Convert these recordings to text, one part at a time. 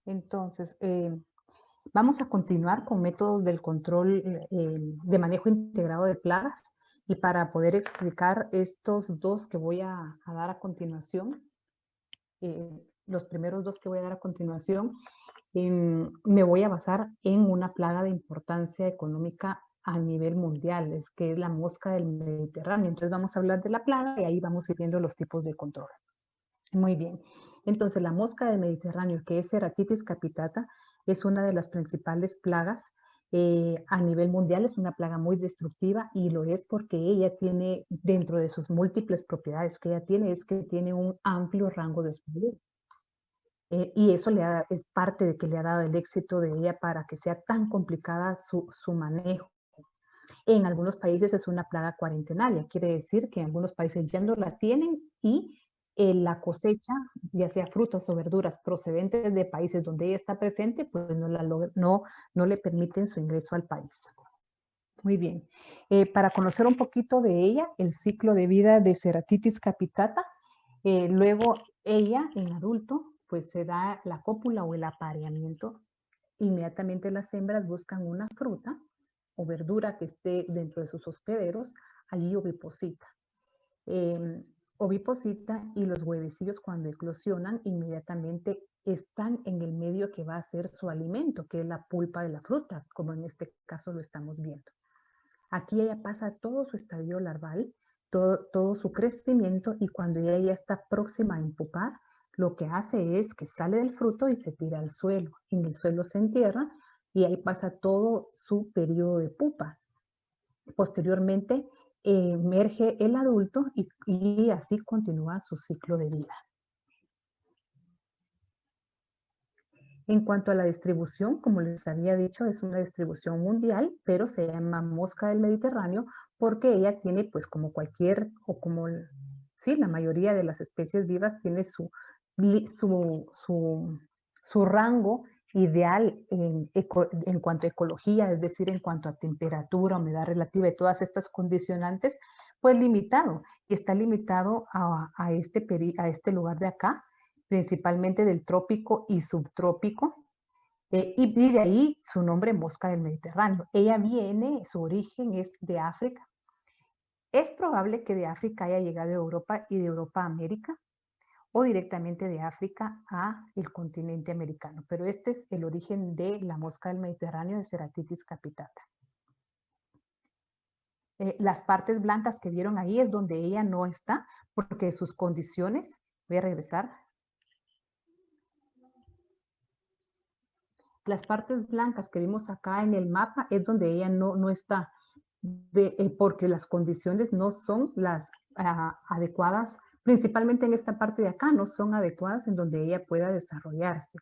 Entonces, vamos a continuar con métodos del control de manejo integrado de plagas. Y para poder explicar estos dos que voy a dar a continuación, los primeros dos que voy a dar a continuación, me voy a basar en una plaga de importancia económica a nivel mundial, que es la mosca del Mediterráneo. Entonces vamos a hablar de la plaga y ahí vamos a ir viendo los tipos de control. Muy bien. Entonces, la mosca del Mediterráneo, que es Ceratitis capitata, es una de las principales plagas a nivel mundial. Es una plaga muy destructiva y lo es porque ella tiene, dentro de sus múltiples propiedades que ella tiene, es que tiene un amplio rango de hospedero. Y eso es parte de que le ha dado el éxito de ella para que sea tan complicada su manejo. En algunos países es una plaga cuarentenaria, quiere decir que en algunos países ya no la tienen y la cosecha, ya sea frutas o verduras procedentes de países donde ella está presente, pues no le permiten su ingreso al país. Muy bien. Para conocer un poquito de ella, el ciclo de vida de Ceratitis capitata, luego ella en adulto, pues se da la cópula o el apareamiento. Inmediatamente las hembras buscan una fruta o verdura que esté dentro de sus hospederos, allí oviposita. Oviposita y los huevecillos cuando eclosionan inmediatamente están en el medio que va a ser su alimento, que es la pulpa de la fruta, como en este caso lo estamos viendo. Aquí ella pasa todo su estadio larval, todo su crecimiento y cuando ella ya está próxima a impupar, lo que hace es que sale del fruto y se tira al suelo. En el suelo se entierra y ahí pasa todo su periodo de pupa. Posteriormente emerge el adulto y así continúa su ciclo de vida. En cuanto a la distribución, como les había dicho, es una distribución mundial, pero se llama mosca del Mediterráneo porque ella tiene, pues como cualquier, o como, sí, la mayoría de las especies vivas tiene su rango ideal en cuanto a ecología, es decir, en cuanto a temperatura, humedad relativa y todas estas condicionantes, pues limitado. Y está limitado a este lugar de acá, principalmente del trópico y subtrópico, y de ahí su nombre mosca del Mediterráneo. Ella viene, su origen es de África. Es probable que de África haya llegado a Europa y de Europa a América, o directamente de África a el continente americano. Pero este es el origen de la mosca del Mediterráneo de Ceratitis capitata. Las partes blancas que vieron ahí es donde ella no está, porque sus condiciones, voy a regresar. Las partes blancas que vimos acá en el mapa es donde ella no está, porque las condiciones no son las adecuadas, principalmente en esta parte de acá, no son adecuadas en donde ella pueda desarrollarse.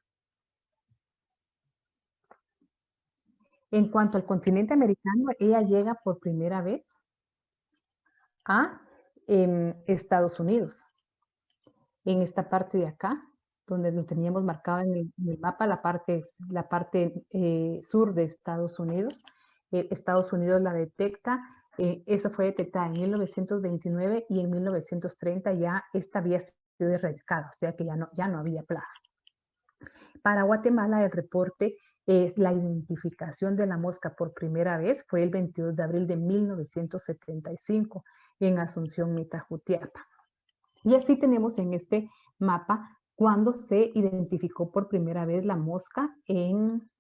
En cuanto al continente americano, ella llega por primera vez a Estados Unidos. En esta parte de acá, donde lo teníamos marcado en el mapa, la parte sur de Estados Unidos. Estados Unidos la detecta, esa fue detectada en 1929 y en 1930 ya esta había sido erradicada, o sea que ya no había plaga. Para Guatemala el reporte es la identificación de la mosca por primera vez fue el 22 de abril de 1975 en Asunción, Mitajutiapa. Y así tenemos en este mapa cuando se identificó por primera vez la mosca en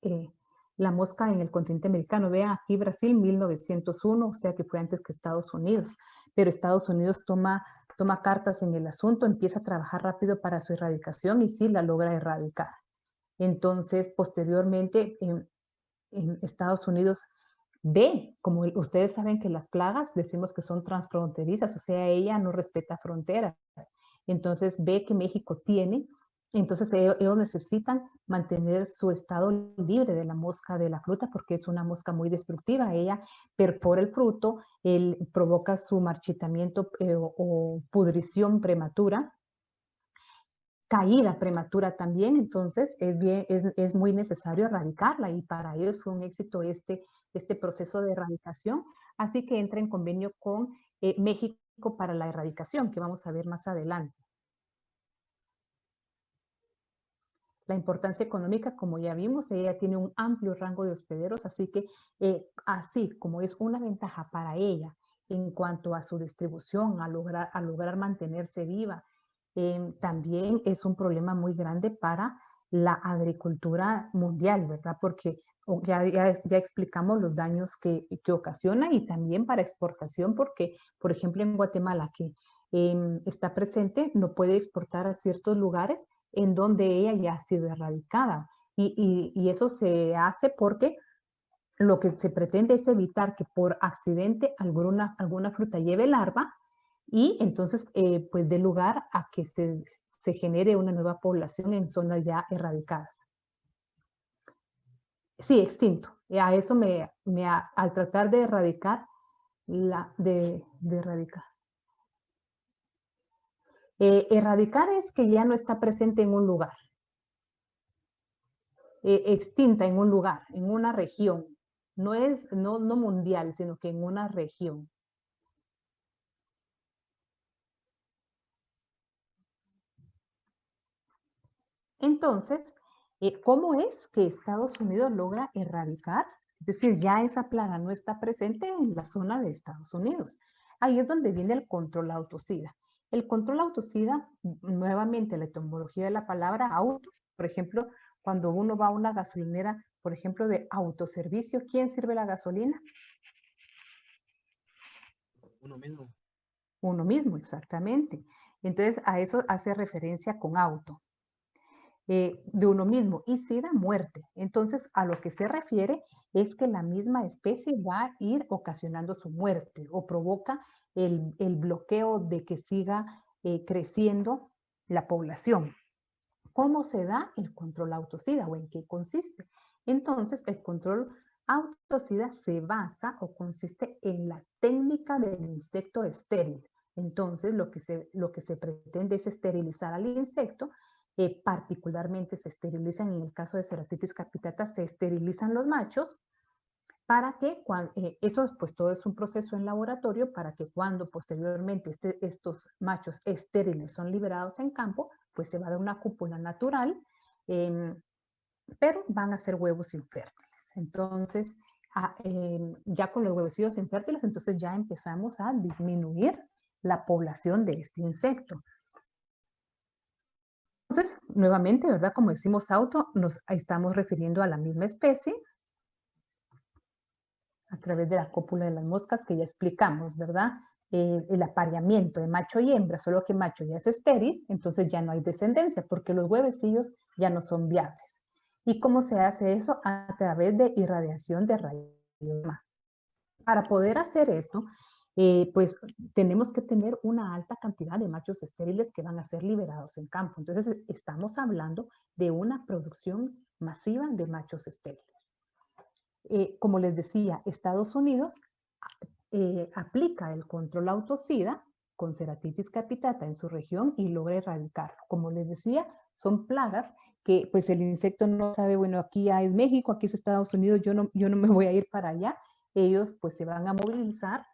el continente americano. Vean aquí Brasil 1901, o sea que fue antes que Estados Unidos. Pero Estados Unidos toma cartas en el asunto, empieza a trabajar rápido para su erradicación y sí la logra erradicar. Entonces, posteriormente, en Estados Unidos como ustedes saben que las plagas decimos que son transfronterizas, o sea, ella no respeta fronteras. Entonces ve que México tiene, entonces ellos necesitan mantener su estado libre de la mosca de la fruta porque es una mosca muy destructiva. Ella perfora el fruto, provoca su marchitamiento o pudrición prematura, caída prematura también, entonces es muy necesario erradicarla y para ellos fue un éxito este proceso de erradicación, así que entra en convenio con México para la erradicación, que vamos a ver más adelante. La importancia económica, como ya vimos, ella tiene un amplio rango de hospederos, así que así como es una ventaja para ella en cuanto a su distribución, a lograr mantenerse viva, también es un problema muy grande para la agricultura mundial, ¿verdad? Porque ya explicamos los daños que ocasiona y también para exportación, porque, por ejemplo, en Guatemala, que está presente, no puede exportar a ciertos lugares en donde ella ya ha sido erradicada. Y eso se hace porque lo que se pretende es evitar que por accidente alguna fruta lleve larva y entonces pues dé lugar a que se genere una nueva población en zonas ya erradicadas. Sí, extinto. A eso al tratar de erradicar, de erradicar. Erradicar es que ya no está presente en un lugar, extinta en un lugar, en una región. No mundial, sino que en una región. Entonces, ¿cómo es que Estados Unidos logra erradicar? Es decir, ya esa plaga no está presente en la zona de Estados Unidos. Ahí es donde viene el control autosida. El control autosida, nuevamente la etimología de la palabra auto, por ejemplo, cuando uno va a una gasolinera, por ejemplo, de autoservicio, ¿quién sirve la gasolina? Uno mismo. Uno mismo, exactamente. Entonces, a eso hace referencia con auto. De uno mismo y sida, muerte. Entonces, a lo que se refiere es que la misma especie va a ir ocasionando su muerte o provoca el bloqueo de que siga creciendo la población. ¿Cómo se da el control autosida o en qué consiste? Entonces, el control autosida se basa o consiste en la técnica del insecto estéril. Entonces, lo que se pretende es esterilizar al insecto. Particularmente se esterilizan, en el caso de Ceratitis capitata, se esterilizan los machos para que, eso pues todo es un proceso en laboratorio para que cuando posteriormente estos machos estériles son liberados en campo, pues se va a dar una cúpula natural, pero van a ser huevos infértiles. Entonces, ya con los huevecillos infértiles, entonces ya empezamos a disminuir la población de este insecto. Entonces, nuevamente, ¿verdad? Como decimos auto, nos estamos refiriendo a la misma especie a través de la cópula de las moscas que ya explicamos, ¿verdad? El apareamiento de macho y hembra, solo que macho ya es estéril, entonces ya no hay descendencia porque los huevecillos ya no son viables. ¿Y cómo se hace eso? A través de irradiación de rayos gamma. Para poder hacer esto, pues tenemos que tener una alta cantidad de machos estériles que van a ser liberados en campo. Entonces estamos hablando de una producción masiva de machos estériles. Como les decía, Estados Unidos aplica el control autosida con Ceratitis capitata en su región y logra erradicarlo. Como les decía, son plagas que pues el insecto no sabe, bueno, aquí ya es México, aquí es Estados Unidos, yo no me voy a ir para allá. Ellos pues se van a movilizar,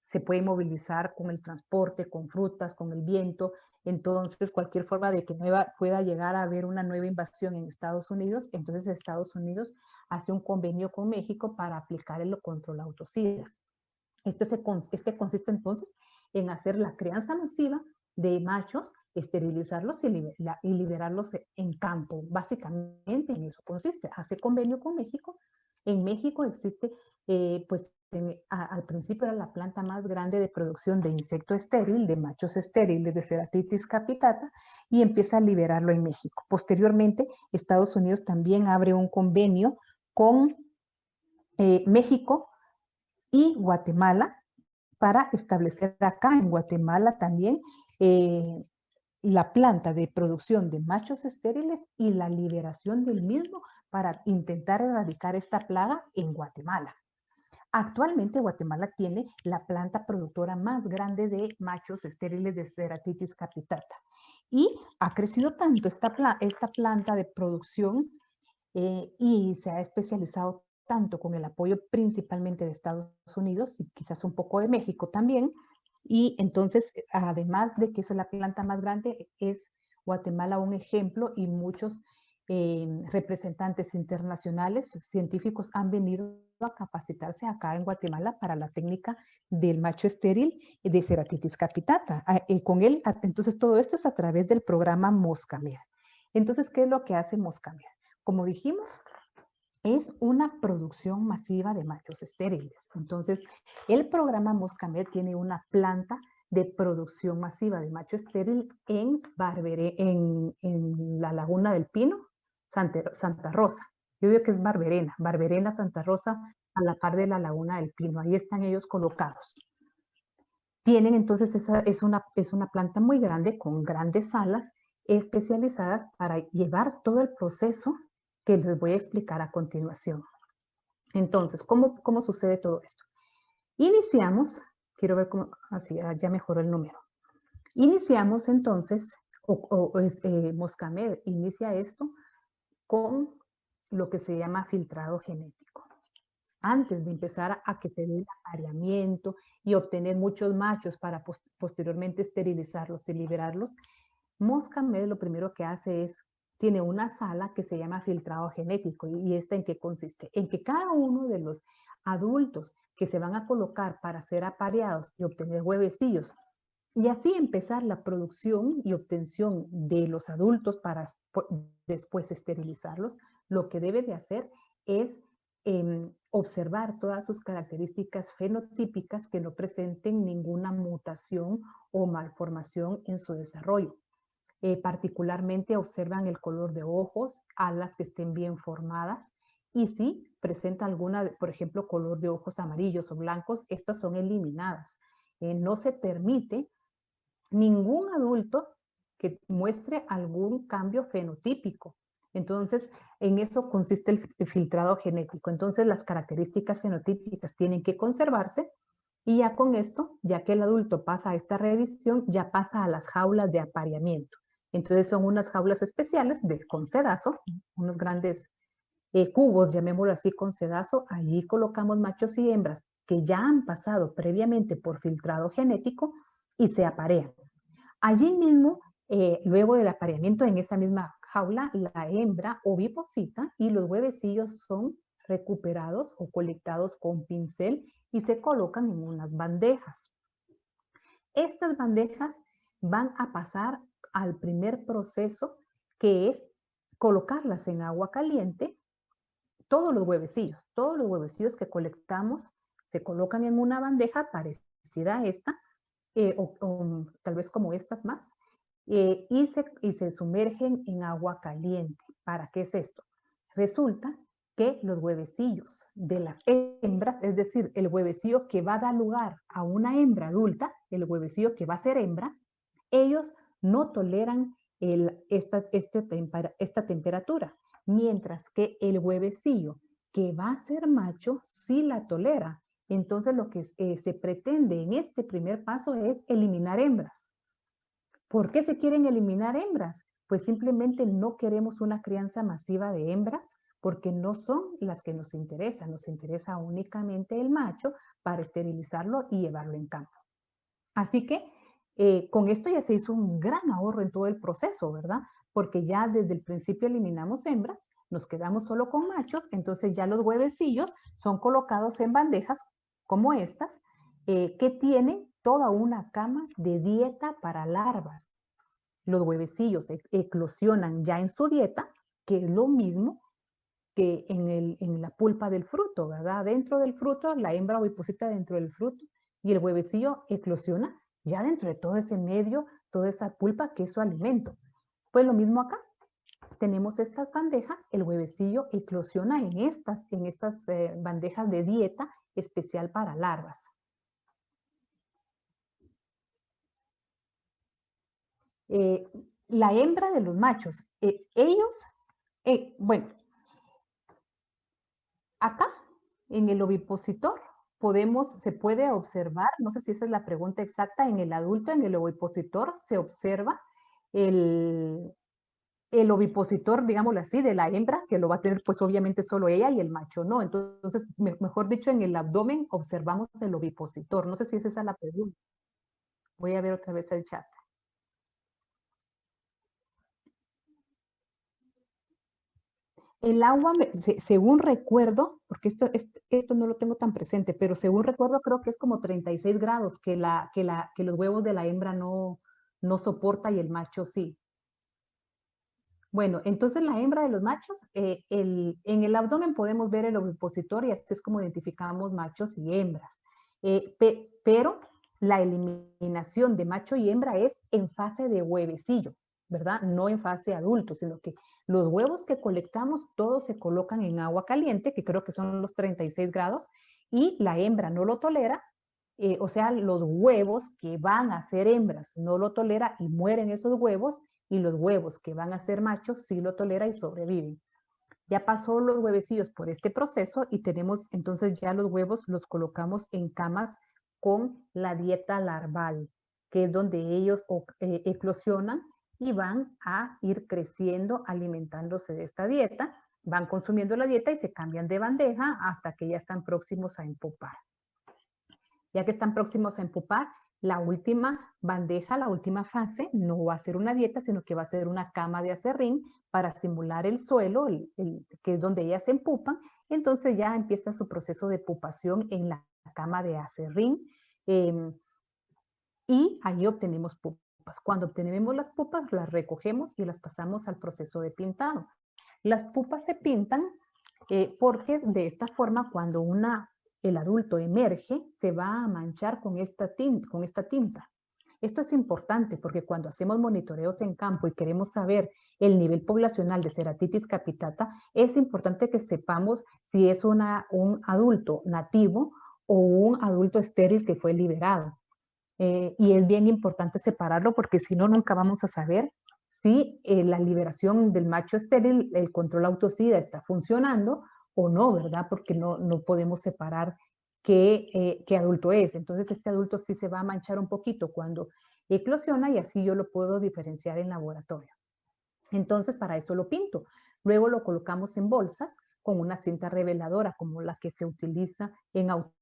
se pueden movilizar con el transporte, con frutas, con el viento. Entonces, cualquier forma de que pueda llegar a haber una nueva invasión en Estados Unidos, entonces Estados Unidos hace un convenio con México para aplicar el control autosida. Este consiste entonces en hacer la crianza masiva de machos, esterilizarlos y liberarlos en campo. Básicamente en eso consiste. Hace convenio con México. En México existe, pues al principio era la planta más grande de producción de insecto estéril, de machos estériles, de Ceratitis capitata, y empieza a liberarlo en México. Posteriormente, Estados Unidos también abre un convenio con México y Guatemala para establecer acá en Guatemala también la planta de producción de machos estériles y la liberación del mismo para intentar erradicar esta plaga en Guatemala. Actualmente Guatemala tiene la planta productora más grande de machos estériles de Ceratitis capitata y ha crecido tanto esta planta de producción y se ha especializado tanto con el apoyo principalmente de Estados Unidos y quizás un poco de México también. Y entonces, además de que es la planta más grande, es Guatemala un ejemplo y muchos representantes internacionales, científicos han venido a capacitarse acá en Guatemala para la técnica del macho estéril de Ceratitis capitata. Con él, entonces todo esto es a través del programa Moscamed. Entonces, ¿qué es lo que hace Moscamed? Como dijimos, es una producción masiva de machos estériles. Entonces, el programa Moscamed tiene una planta de producción masiva de macho estéril en la Laguna del Pino, Santa Rosa. Yo digo que es Barberena, Santa Rosa, a la par de la Laguna del Pino. Ahí están ellos colocados. Tienen entonces, es una planta muy grande con grandes salas especializadas para llevar todo el proceso que les voy a explicar a continuación. Entonces, ¿cómo sucede todo esto? Iniciamos, quiero ver cómo, así, ya mejoró el número. Iniciamos entonces, Moscamed inicia esto con lo que se llama filtrado genético. Antes de empezar a que se dé el apareamiento y obtener muchos machos para posteriormente esterilizarlos y liberarlos, Moscamed lo primero que hace es, tiene una sala que se llama filtrado genético. ¿Y esta en qué consiste? En que cada uno de los adultos que se van a colocar para ser apareados y obtener huevecillos, y así empezar la producción y obtención de los adultos para después esterilizarlos, lo que debe de hacer es observar todas sus características fenotípicas que no presenten ninguna mutación o malformación en su desarrollo. Particularmente observan el color de ojos, alas que estén bien formadas, y si presenta alguna, por ejemplo, color de ojos amarillos o blancos, estas son eliminadas. No se permite ningún adulto que muestre algún cambio fenotípico. Entonces, en eso consiste el filtrado genético. Entonces, las características fenotípicas tienen que conservarse y ya con esto, ya que el adulto pasa a esta revisión, ya pasa a las jaulas de apareamiento. Entonces, son unas jaulas especiales con sedazo, unos grandes cubos, llamémoslo así, con sedazo. Allí colocamos machos y hembras que ya han pasado previamente por filtrado genético y se aparean. Allí mismo, luego del apareamiento en esa misma jaula, la hembra oviposita y los huevecillos son recuperados o colectados con pincel y se colocan en unas bandejas. Estas bandejas van a pasar al primer proceso, que es colocarlas en agua caliente. Todos los huevecillos que colectamos se colocan en una bandeja parecida a esta, o tal vez como estas más, y se sumergen en agua caliente. ¿Para qué es esto? Resulta que los huevecillos de las hembras, es decir, el huevecillo que va a dar lugar a una hembra adulta, el huevecillo que va a ser hembra, ellos no toleran esta temperatura, mientras que el huevecillo que va a ser macho sí la tolera. Entonces lo que se pretende en este primer paso es eliminar hembras. ¿Por qué se quieren eliminar hembras? Pues simplemente no queremos una crianza masiva de hembras porque no son las que nos interesa únicamente el macho para esterilizarlo y llevarlo en campo. Así que con esto ya se hizo un gran ahorro en todo el proceso, ¿verdad? Porque ya desde el principio eliminamos hembras, nos quedamos solo con machos, entonces ya los huevecillos son colocados en bandejas como estas, que tienen toda una cama de dieta para larvas. Los huevecillos eclosionan ya en su dieta, que es lo mismo que en la pulpa del fruto, ¿verdad? Dentro del fruto, la hembra oviposita dentro del fruto y el huevecillo eclosiona ya dentro de todo ese medio, toda esa pulpa que es su alimento. Pues lo mismo acá. Tenemos estas bandejas, el huevecillo eclosiona en estas bandejas de dieta especial para larvas. La hembra de los machos, ellos, bueno, acá en el ovipositor se puede observar, no sé si esa es la pregunta exacta, en el adulto, en el ovipositor se observa el ovipositor, digámoslo así, de la hembra, que lo va a tener pues obviamente solo ella y el macho no. Entonces, mejor dicho, en el abdomen observamos el ovipositor. No sé si es esa la pregunta. Voy a ver otra vez el chat. El agua, según recuerdo, porque esto no lo tengo tan presente, pero según recuerdo creo que es como 36 grados que los huevos de la hembra no soporta y el macho sí. Bueno, entonces la hembra de los machos, en el abdomen podemos ver el ovipositor y así es como identificamos machos y hembras. Pero la eliminación de macho y hembra es en fase de huevecillo, ¿verdad? No en fase adulto, sino que los huevos que colectamos todos se colocan en agua caliente, que creo que son los 36 grados, y la hembra no lo tolera, o sea, los huevos que van a ser hembras no lo tolera y mueren esos huevos, y los huevos que van a ser machos sí lo tolera y sobreviven. Ya pasó los huevecillos por este proceso y tenemos entonces ya los huevos los colocamos en camas con la dieta larval, que es donde ellos eclosionan y van a ir creciendo alimentándose de esta dieta, van consumiendo la dieta y se cambian de bandeja hasta que ya están próximos a empupar. Ya que están próximos a empupar, la última bandeja, la última fase, no va a ser una dieta, sino que va a ser una cama de aserrín para simular el suelo, que es donde ellas se empupan. Entonces ya empieza su proceso de pupación en la cama de aserrín y ahí obtenemos pupas. Cuando obtenemos las pupas, las recogemos y las pasamos al proceso de pintado. Las pupas se pintan porque de esta forma cuando el adulto emerge se va a manchar con esta tinta. Esto es importante porque cuando hacemos monitoreos en campo y queremos saber el nivel poblacional de Ceratitis capitata, es importante que sepamos si es un adulto nativo o un adulto estéril que fue liberado. Y es bien importante separarlo porque si no, nunca vamos a saber si la liberación del macho estéril, el control autosida está funcionando o no, ¿verdad? Porque no podemos separar qué adulto es. Entonces este adulto sí se va a manchar un poquito cuando eclosiona y así yo lo puedo diferenciar en laboratorio. Entonces para eso lo pinto. Luego lo colocamos en bolsas con una cinta reveladora como la que se utiliza en auto.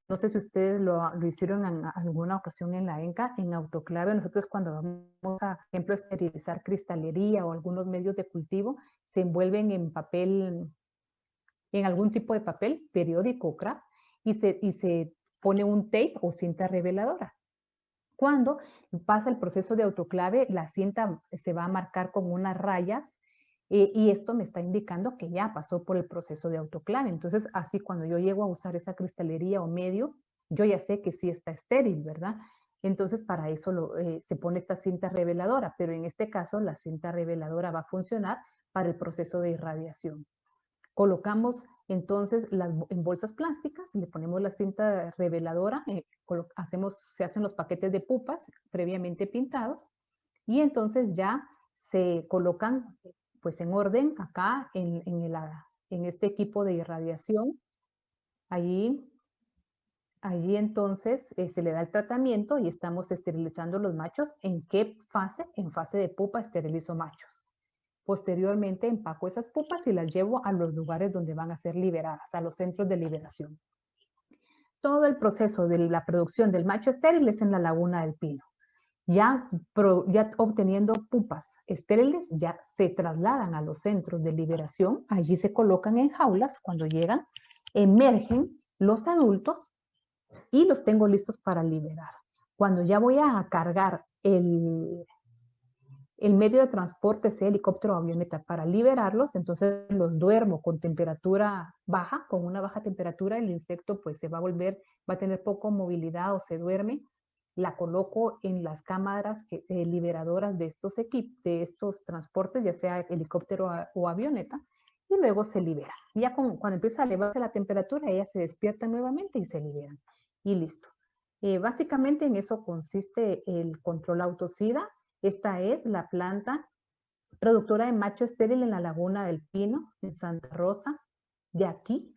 No sé si ustedes lo hicieron en alguna ocasión en la ENCA, en autoclave. Nosotros cuando vamos a, por ejemplo, esterilizar cristalería o algunos medios de cultivo, se envuelven en papel, en algún tipo de papel, periódico o craft, y se pone un tape o cinta reveladora. Cuando pasa el proceso de autoclave, la cinta se va a marcar con unas rayas y esto me está indicando que ya pasó por el proceso de autoclave. Entonces, así cuando yo llego a usar esa cristalería o medio, yo ya sé que sí está estéril, ¿verdad? Entonces, para eso se pone esta cinta reveladora, pero en este caso la cinta reveladora va a funcionar para el proceso de irradiación. Colocamos entonces en bolsas plásticas, le ponemos la cinta reveladora, se hacen los paquetes de pupas previamente pintados y entonces ya se colocan pues en orden acá en este equipo de irradiación. Allí entonces se le da el tratamiento y estamos esterilizando los machos. ¿En qué fase? En fase de pupa esterilizo machos. Posteriormente empaco esas pupas y las llevo a los lugares donde van a ser liberadas, a los centros de liberación. Todo el proceso de la producción del macho estéril es en la Laguna del Pino. Ya obteniendo pupas estériles, ya se trasladan a los centros de liberación, allí se colocan en jaulas, cuando llegan, emergen los adultos y los tengo listos para liberar. Cuando ya voy a cargar el medio de transporte, sea helicóptero o avioneta, para liberarlos, entonces los duermo con temperatura baja, con una baja temperatura, el insecto pues se va a tener poco movilidad o se duerme, la coloco en las cámaras liberadoras de estos transportes, ya sea helicóptero o avioneta, y luego se libera. Ya cuando empieza a elevarse la temperatura, ellas se despiertan nuevamente y se liberan. Y listo. Básicamente en eso consiste el control autosida. Esta es la planta productora de macho estéril en la Laguna del Pino, en Santa Rosa. De aquí,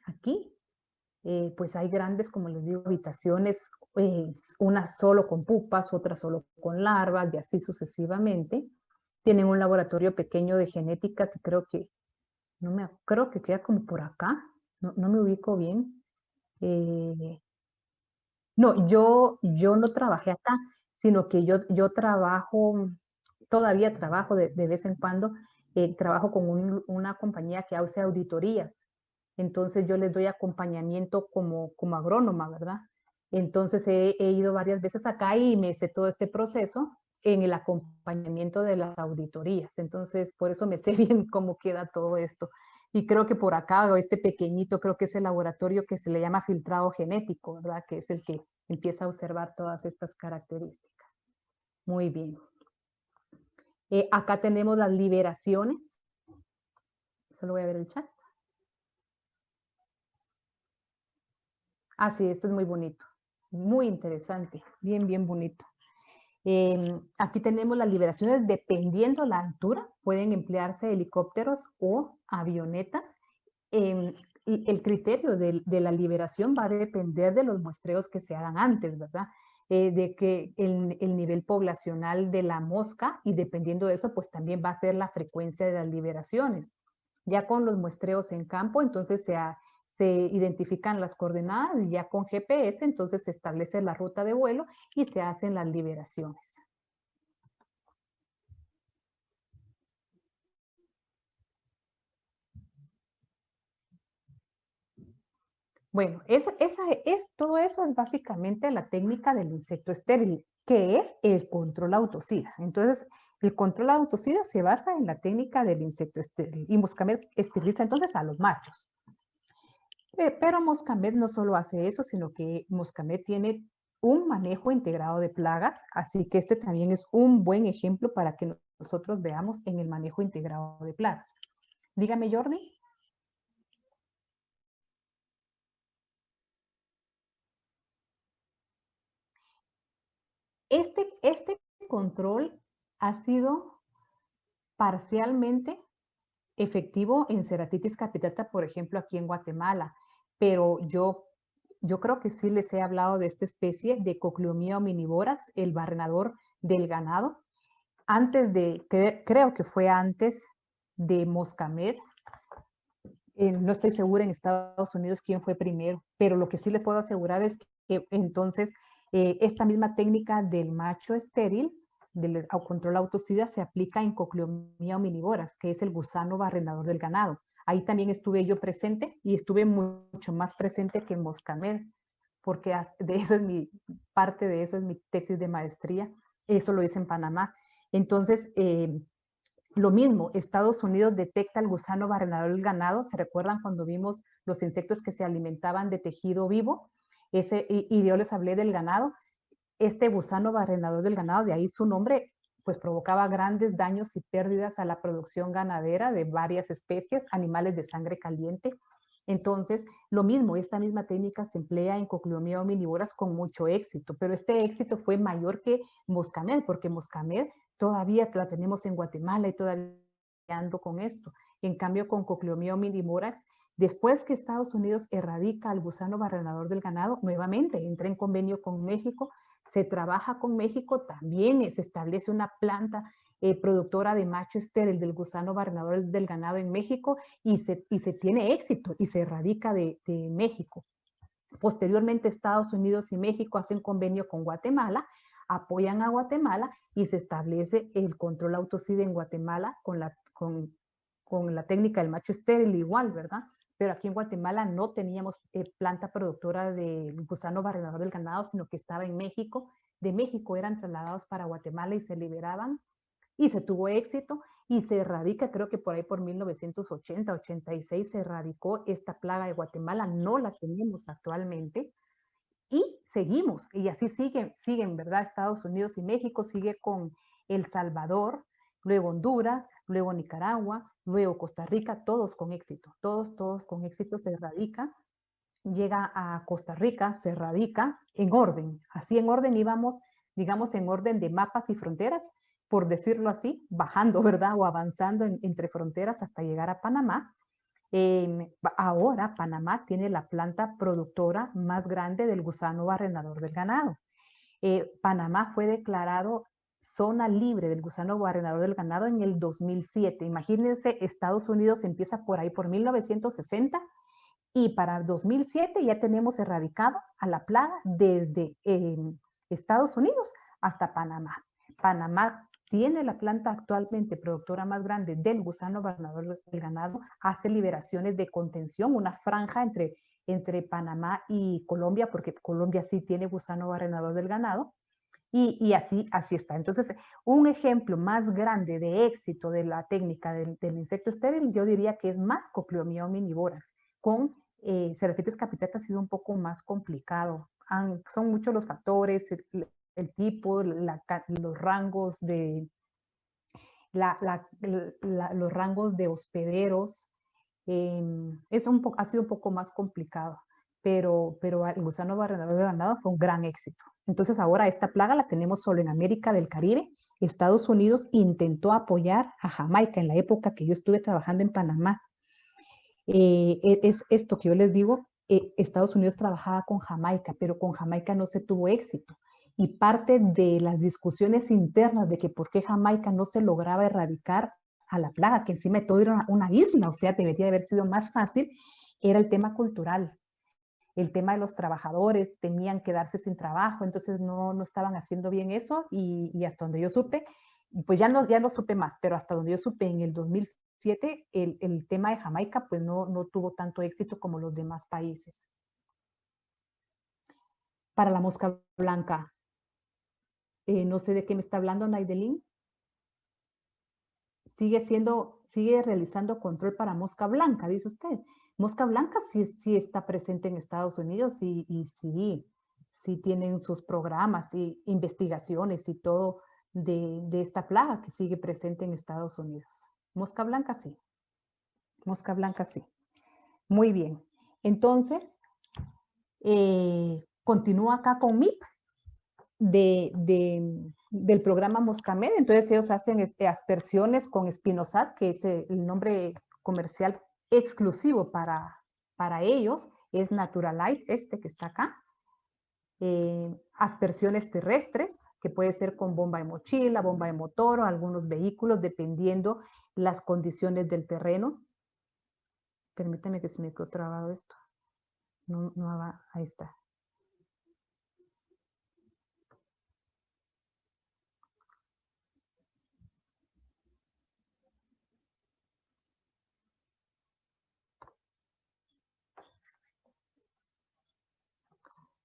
pues hay grandes, como les digo, habitaciones, una solo con pupas, otra solo con larvas, y así sucesivamente. Tienen un laboratorio pequeño de genética que creo que queda como por acá, no me ubico bien. No, yo no trabajé acá, sino que yo todavía trabajo de vez en cuando trabajo con una compañía que hace auditorías. Entonces yo les doy acompañamiento como agrónoma, ¿verdad? Entonces he ido varias veces acá y me sé todo este proceso en el acompañamiento de las auditorías. Entonces, por eso me sé bien cómo queda todo esto. Y creo que por acá, este pequeñito, creo que es el laboratorio que se le llama filtrado genético, ¿verdad? Que es el que empieza a observar todas estas características. Muy bien. Acá tenemos las liberaciones. Solo voy a ver el chat. Ah, sí, esto es muy bonito. Muy interesante. Bien, bien bonito. Aquí tenemos las liberaciones dependiendo la altura. Pueden emplearse helicópteros o avionetas. El criterio de la liberación va a depender de los muestreos que se hagan antes, ¿verdad? De que el nivel poblacional de la mosca, y dependiendo de eso, pues también va a ser la frecuencia de las liberaciones. Ya con los muestreos en campo, entonces se identifican las coordenadas, y ya con GPS, entonces se establece la ruta de vuelo y se hacen las liberaciones. Bueno, todo eso es básicamente la técnica del insecto estéril, que es el control autocida. Entonces, el control autocida se basa en la técnica del insecto estéril, y Moscamed esteriliza entonces a los machos. Pero Moscamed no solo hace eso, sino que Moscamed tiene un manejo integrado de plagas, así que este también es un buen ejemplo para que nosotros veamos en el manejo integrado de plagas. Dígame, Jordi. Este control ha sido parcialmente efectivo en Ceratitis capitata, por ejemplo, aquí en Guatemala, pero yo creo que sí les he hablado de esta especie de Cochlumia omnivorax, el barrenador del ganado, creo que fue antes de Moscamed. No estoy segura en Estados Unidos quién fue primero, pero lo que sí les puedo asegurar es que entonces esta misma técnica del macho estéril, del control autocida, se aplica en Cochlumia omnivorax, que es el gusano barrenador del ganado. Ahí también estuve yo presente, y estuve mucho más presente que en Moscamed, porque de eso es parte de eso es mi tesis de maestría. Eso lo hice en Panamá. Entonces, lo mismo, Estados Unidos detecta el gusano barrenador del ganado. ¿Se recuerdan cuando vimos los insectos que se alimentaban de tejido vivo? Y yo les hablé del ganado. Este gusano barrenador del ganado, de ahí su nombre, pues provocaba grandes daños y pérdidas a la producción ganadera de varias especies, animales de sangre caliente. Entonces, lo mismo, esta misma técnica se emplea en Cochlumia omnivorax con mucho éxito, pero este éxito fue mayor que Moscamed, porque Moscamed todavía la tenemos en Guatemala y todavía ando con esto. En cambio, con Cochlumia omnivorax, después que Estados Unidos erradica al gusano barrenador del ganado, nuevamente entra en convenio con México, se trabaja con México, también se establece una planta productora de macho estéril del gusano barrenador del ganado en México, y se tiene éxito y se erradica de México. Posteriormente, Estados Unidos y México hacen convenio con Guatemala, apoyan a Guatemala y se establece el control autocida en Guatemala con la técnica del macho estéril igual, ¿verdad? Pero aquí en Guatemala no teníamos planta productora de gusano barrenador del ganado, sino que estaba en México. De México eran trasladados para Guatemala y se liberaban, y se tuvo éxito y se erradica, creo que por ahí por 1980, 86 se erradicó esta plaga de Guatemala, no la tenemos actualmente. Y seguimos, y así siguen, ¿verdad? Estados Unidos y México, sigue con El Salvador, luego Honduras, luego Nicaragua, luego Costa Rica, todos con éxito, todos con éxito se erradica. Llega a Costa Rica, se erradica en orden, así en orden íbamos, digamos en orden de mapas y fronteras, por decirlo así, bajando, ¿verdad? O avanzando entre fronteras hasta llegar a Panamá. Ahora Panamá tiene la planta productora más grande del gusano barrenador del ganado. Panamá fue declarado zona libre del gusano barrenador del ganado en el 2007. Imagínense, Estados Unidos empieza por ahí por 1960, y para 2007 ya tenemos erradicado a la plaga desde Estados Unidos hasta Panamá. Panamá tiene la planta actualmente productora más grande del gusano barrenador del ganado, hace liberaciones de contención, una franja entre Panamá y Colombia, porque Colombia sí tiene gusano barrenador del ganado, y así está. Entonces, un ejemplo más grande de éxito de la técnica del insecto estéril, yo diría que es Mascopleomia omnivorax. Con Ceratitis capitata ha sido un poco más complicado. Son muchos los factores, el tipo, los rangos de los rangos de hospederos. Ha sido un poco más complicado, pero el gusano barrenador de ganado fue un gran éxito. Entonces ahora esta plaga la tenemos solo en América del Caribe. Estados Unidos intentó apoyar a Jamaica en la época que yo estuve trabajando en Panamá. Es esto que yo les digo, Estados Unidos trabajaba con Jamaica, pero con Jamaica no se tuvo éxito. Y parte de las discusiones internas de que por qué Jamaica no se lograba erradicar a la plaga, que encima de todo era una isla, o sea, debería haber sido más fácil, era el tema cultural. El tema de los trabajadores, tenían que darse sin trabajo, entonces no estaban haciendo bien eso y hasta donde yo supe, pues ya no supe más, pero hasta donde yo supe en el 2007, el tema de Jamaica pues no tuvo tanto éxito como los demás países. Para la mosca blanca, no sé de qué me está hablando Naidelin. Sigue realizando control para mosca blanca, dice usted. Mosca blanca sí está presente en Estados Unidos y sí tienen sus programas y investigaciones y todo de esta plaga que sigue presente en Estados Unidos. Mosca blanca sí. Mosca blanca sí. Muy bien. Entonces, continúo acá con MIP del programa Moscamed. Entonces ellos hacen aspersiones con Spinosad, que es el nombre comercial exclusivo para ellos, es Naturalite, este que está acá. Aspersiones terrestres, que puede ser con bomba de mochila, bomba de motor o algunos vehículos, dependiendo las condiciones del terreno. Permítame que se me quedó trabado esto. No va, ahí está.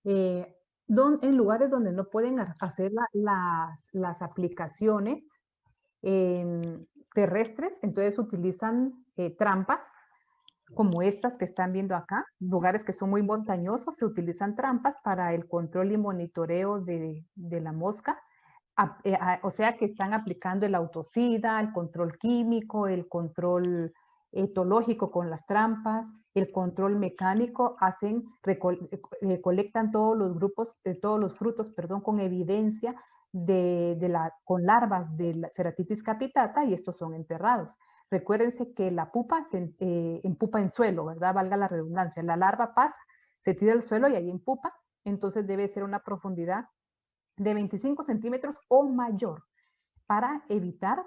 En lugares donde no pueden hacer las aplicaciones terrestres, entonces utilizan trampas como estas que están viendo acá. Lugares que son muy montañosos, se utilizan trampas para el control y monitoreo de la mosca. O sea que están aplicando el autocida, el control químico, el control etológico con las trampas, el control mecánico, colectan todos los grupos, todos los frutos, perdón, con evidencia con larvas de la Ceratitis capitata y estos son enterrados. Recuérdense que la pupa se empupa en suelo, ¿verdad? Valga la redundancia. La larva pasa, se tira al suelo y ahí empupa, entonces debe ser una profundidad de 25 centímetros o mayor para evitar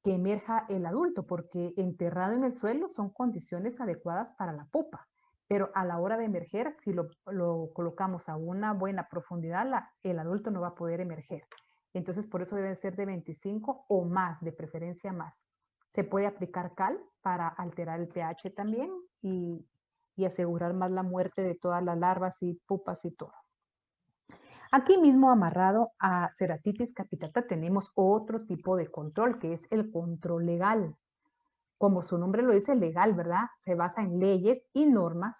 que emerja el adulto, porque enterrado en el suelo son condiciones adecuadas para la pupa, pero a la hora de emerger, si lo colocamos a una buena profundidad, el adulto no va a poder emerger. Entonces, por eso deben ser de 25 o más, de preferencia más. Se puede aplicar cal para alterar el pH también y asegurar más la muerte de todas las larvas y pupas y todo. Aquí mismo amarrado a Ceratitis capitata tenemos otro tipo de control que es el control legal. Como su nombre lo dice, legal, ¿verdad? Se basa en leyes y normas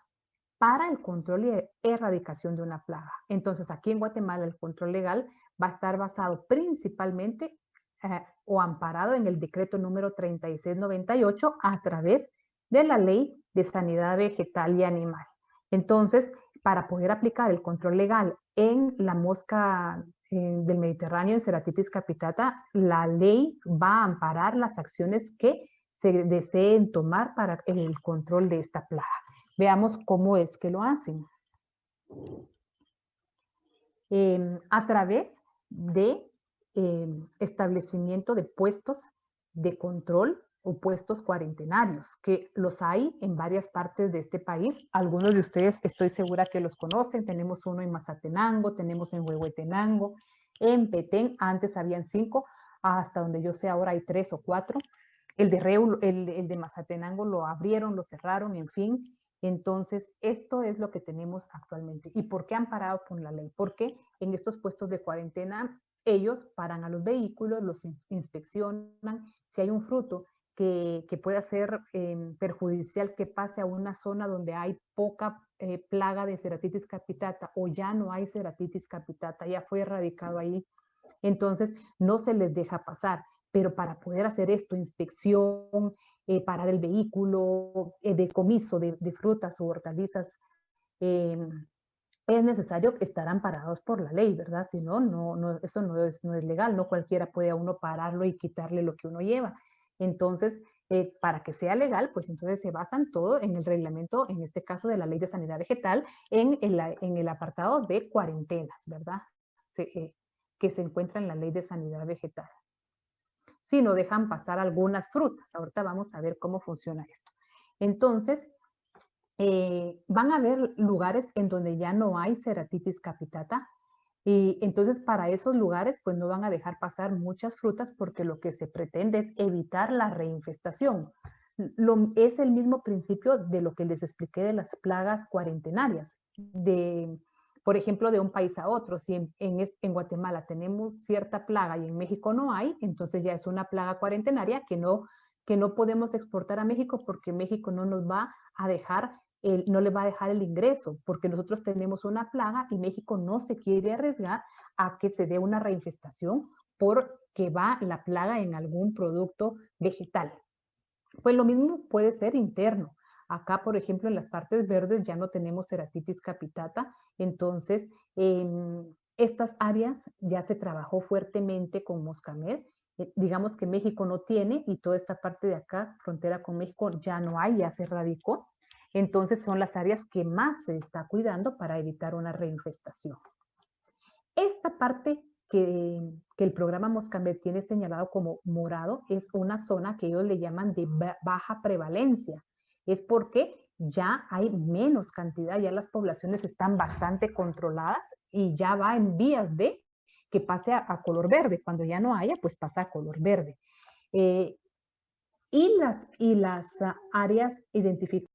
para el control y erradicación de una plaga. Entonces, aquí en Guatemala el control legal va a estar basado principalmente o amparado en el decreto número 3698 a través de la Ley de Sanidad Vegetal y Animal. Entonces, para poder aplicar el control legal en la mosca del Mediterráneo, en Ceratitis capitata, la ley va a amparar las acciones que se deseen tomar para el control de esta plaga. Veamos cómo es que lo hacen. A través de establecimiento de puestos de control o puestos cuarentenarios, que los hay en varias partes de este país. Algunos de ustedes estoy segura que los conocen. Tenemos uno en Mazatenango, tenemos en Huehuetenango, En Petén antes habían 5, hasta donde yo sé ahora hay 3 o 4. El de Reu, el de Mazatenango lo abrieron, lo cerraron, en fin. Entonces, esto es lo que tenemos actualmente. ¿Y por qué han parado con la ley? Porque en estos puestos de cuarentena ellos paran a los vehículos, los inspeccionan. Si hay un fruto que pueda ser perjudicial, que pase a una zona donde hay poca plaga de Ceratitis capitata o ya no hay Ceratitis capitata, ya fue erradicado ahí, entonces no se les deja pasar. Pero para poder hacer esto, inspección, parar el vehículo, decomiso de frutas o hortalizas, eh, es necesario que estar amparados por la ley, ¿verdad? Si no, eso no es legal, no cualquiera puede a uno pararlo y quitarle lo que uno lleva. Entonces, para que sea legal, pues entonces se basan todo en el reglamento, en este caso de la Ley de Sanidad Vegetal, en el apartado de cuarentenas, ¿verdad? Que se encuentra en la Ley de Sanidad Vegetal. Si no dejan pasar algunas frutas, ahorita vamos a ver cómo funciona esto. Entonces, van a haber lugares en donde ya no hay Ceratitis capitata, y entonces para esos lugares pues no van a dejar pasar muchas frutas porque lo que se pretende es evitar la reinfestación. Es el mismo principio de lo que les expliqué de las plagas cuarentenarias, por ejemplo, de un país a otro. Si en Guatemala tenemos cierta plaga y en México no hay, entonces ya es una plaga cuarentenaria que no podemos exportar a México porque México no nos va a dejar no le va a dejar el ingreso, porque nosotros tenemos una plaga y México no se quiere arriesgar a que se dé una reinfestación porque va la plaga en algún producto vegetal. Pues lo mismo puede ser interno. Acá, por ejemplo, en las partes verdes ya no tenemos Ceratitis capitata, entonces estas áreas ya se trabajó fuertemente con Moscamed. Digamos que México no tiene y toda esta parte de acá, frontera con México, ya no hay, ya se erradicó. Entonces son las áreas que más se está cuidando para evitar una reinfestación. Esta parte que el programa Moscamed tiene señalado como morado es una zona que ellos le llaman de baja prevalencia. Es porque ya hay menos cantidad, ya las poblaciones están bastante controladas y ya va en vías de que pase a color verde. Cuando ya no haya, pues pasa a color verde. Y las áreas identificadas